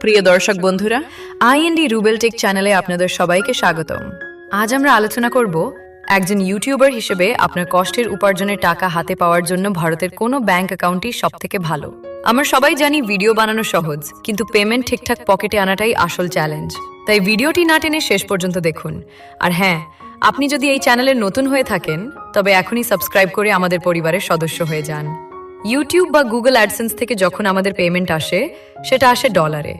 প্রিয় দর্শক বন্ধুরা, আইএনডি রুবেল টেক চ্যানেলে আপনাদের সবাইকে স্বাগতম। আজ আমরা আলোচনা করব একজন ইউটিউবার হিসেবে আপনার কষ্টের উপার্জনের টাকা হাতে পাওয়ার জন্য ভারতের কোন ব্যাংক অ্যাকাউন্টই সবথেকে ভালো। আমরা সবাই জানি ভিডিও বানানো সহজ, কিন্তু পেমেন্ট ঠিকঠাক পকেটে আনাটাই আসল চ্যালেঞ্জ। তাই ভিডিওটি না টেনে শেষ পর্যন্ত দেখুন। আর হ্যাঁ, আপনি যদি এই চ্যানেলে নতুন হয়ে থাকেন তবে এখনই সাবস্ক্রাইব করে আমাদের পরিবারের সদস্য হয়ে যান। ইউটিউব বা গুগল অ্যাডসেন্স থেকে যখন আমাদের পেমেন্ট আসে, সেটা আসে ডলারে।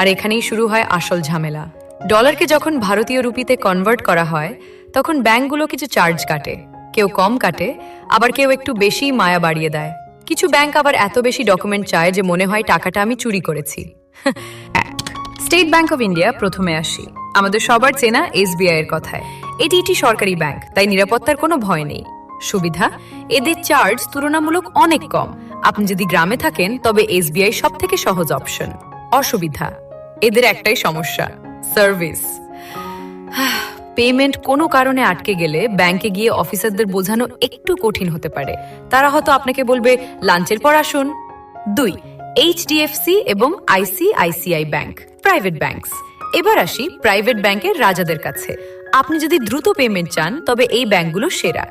আর এখানেই শুরু হয় আসল ঝামেলা। ডলারকে যখন ভারতীয় রুপিতে কনভার্ট করা হয়, তখন ব্যাংকগুলো কিছু চার্জ কাটে, কেউ কম কাটে, আবার কেউ একটু বেশি মায়া বাড়িয়ে দেয়। কিছু ব্যাংক আবার এত বেশি ডকুমেন্ট চায় যে মনে হয় টাকাটা আমি চুরি করেছি। স্টেট ব্যাংক অফ ইন্ডিয়া প্রথমে আসি। আমাদের সবার চেনা এসবিআই এর কথায়। এটি একটি সরকারি ব্যাংক, তাই নিরাপত্তার কোনো ভয় নেই। সুবিধা, এদের চার্জ তুলনামূলক অনেক কম। আপনি যদি গ্রামে থাকেন তবে এসবিআই সব থেকে সহজ অপশন। অসুবিধা, এদের একটাই সমস্যা, সার্ভিস। পেমেন্ট কোনো কারণে আটকে গেলে ব্যাংকে গিয়ে অফিসারদের বোঝানো একটু কঠিন হতে পারে। তারা হয়তো আপনাকে বলবে লাঞ্চের পর আসুন। 2. এইচডিএফসি এবং আইসিআইসিআই ব্যাংক, প্রাইভেট ব্যাংকস। এবার আসি প্রাইভেট ব্যাংকের রাজাদের কাছে। আপনি যদি দ্রুত পেমেন্ট চান তবে এই ব্যাংকগুলো সেরা।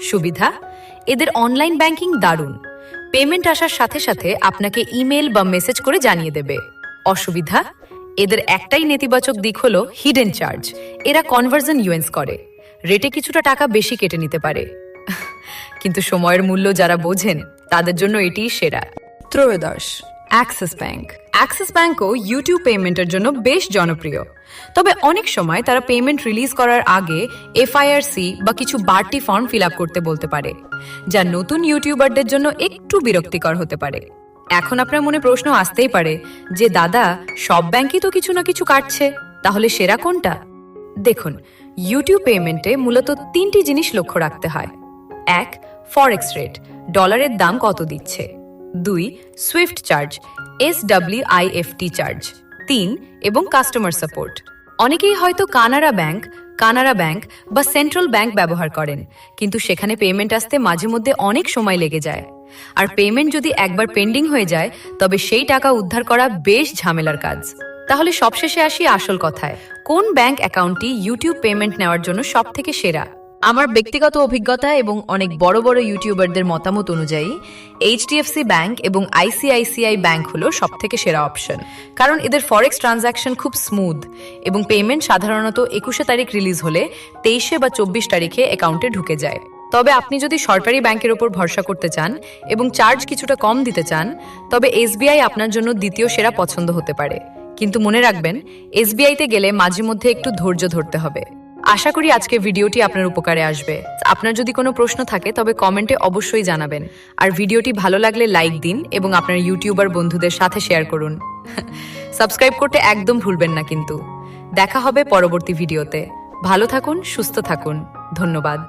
সুবিধা, এদের অনলাইন ব্যাংকিং দারুণ। পেমেন্ট আসার সাথে সাথে আপনাকে ইমেল বা মেসেজ করে জানিয়ে দেবে। অসুবিধা, এদের একটাই নেতিবাচক দিক হলো হিডেন চার্জ। এরা কনভার্জন ইউএস করে, রেটে কিছুটা টাকা বেশি কেটে নিতে পারে। কিন্তু সময়ের মূল্য যারা বোঝেন তাদের জন্য এটিই সেরা। ত্রয়োদশ, অ্যাক্সিস ব্যাংক। অ্যাক্সিস ব্যাংকও ইউটিউব পেমেন্টের জন্য বেশ জনপ্রিয়। তবে অনেক সময় তারা পেমেন্ট রিলিজ করার আগে এফআইআরসি বা কিছু বাড়তি ফর্ম ফিল আপ করতে বলতে পারে, যা নতুন ইউটিউবারদের জন্য একটু বিরক্তিকর হতে পারে। এখন আপনার মনে প্রশ্ন আসতেই পারে যে দাদা, সব ব্যাংকই তো কিছু না কিছু কাটছে, তাহলে সেরা কোনটা? দেখুন, ইউটিউব পেমেন্টে মূলত 3টি জিনিস লক্ষ্য রাখতে হয়। 1. ফরেক্স রেট, ডলারের দাম কত দিচ্ছে। 2. Swift charge, SWIFT charge. 3. এবং কাস্টমার সাপোর্ট। অনেকেই হয়তো কানাড়া ব্যাংক বা সেন্ট্রাল ব্যাংক ব্যবহার করেন, কিন্তু সেখানে পেমেন্ট আসতে মাঝে মধ্যে অনেক সময় লেগে যায়। আর পেমেন্ট যদি একবার পেন্ডিং হয়ে যায় তবে সেই টাকা উদ্ধার করা বেশ ঝামেলার কাজ। তাহলে সবশেষে আসি আসল কথায়, কোন ব্যাংক অ্যাকাউন্টটি ইউটিউব পেমেন্ট নেওয়ার জন্য সব থেকে সেরা? আমার ব্যক্তিগত অভিজ্ঞতা এবং অনেক বড় বড় ইউটিউবারদের মতামত অনুযায়ী এইচডিএফসি ব্যাংক এবং আইসিআইসিআই ব্যাংক হলো সবথেকে সেরা অপশন। কারণ এদের ফরেক্স ট্রানজাকশন খুব স্মুথ এবং পেমেন্ট সাধারণত 21 তারিখ রিলিজ হলে 23 বা 24 তারিখে অ্যাকাউন্টে ঢুকে যায়। তবে আপনি যদি সরকারি ব্যাংকের উপর ভরসা করতে চান এবং চার্জ কিছুটা কম দিতে চান, তবে এসবিআই আপনার জন্য দ্বিতীয় সেরা পছন্দ হতে পারে। কিন্তু মনে রাখবেন, এসবিআইতে গেলে মাঝে মধ্যে একটু ধৈর্য ধরতে হবে। আশা করি আজকে ভিডিওটি আপনার উপকারে আসবে। আপনার যদি কোনো প্রশ্ন থাকে তবে কমেন্টে অবশ্যই জানাবেন। আর ভিডিওটি ভালো লাগলে লাইক দিন এবং আপনার ইউটিউবার বন্ধুদের সাথে শেয়ার করুন। সাবস্ক্রাইব করতে একদম ভুলবেন না কিন্তু। দেখা হবে পরবর্তী ভিডিওতে। ভালো থাকুন, সুস্থ থাকুন। ধন্যবাদ।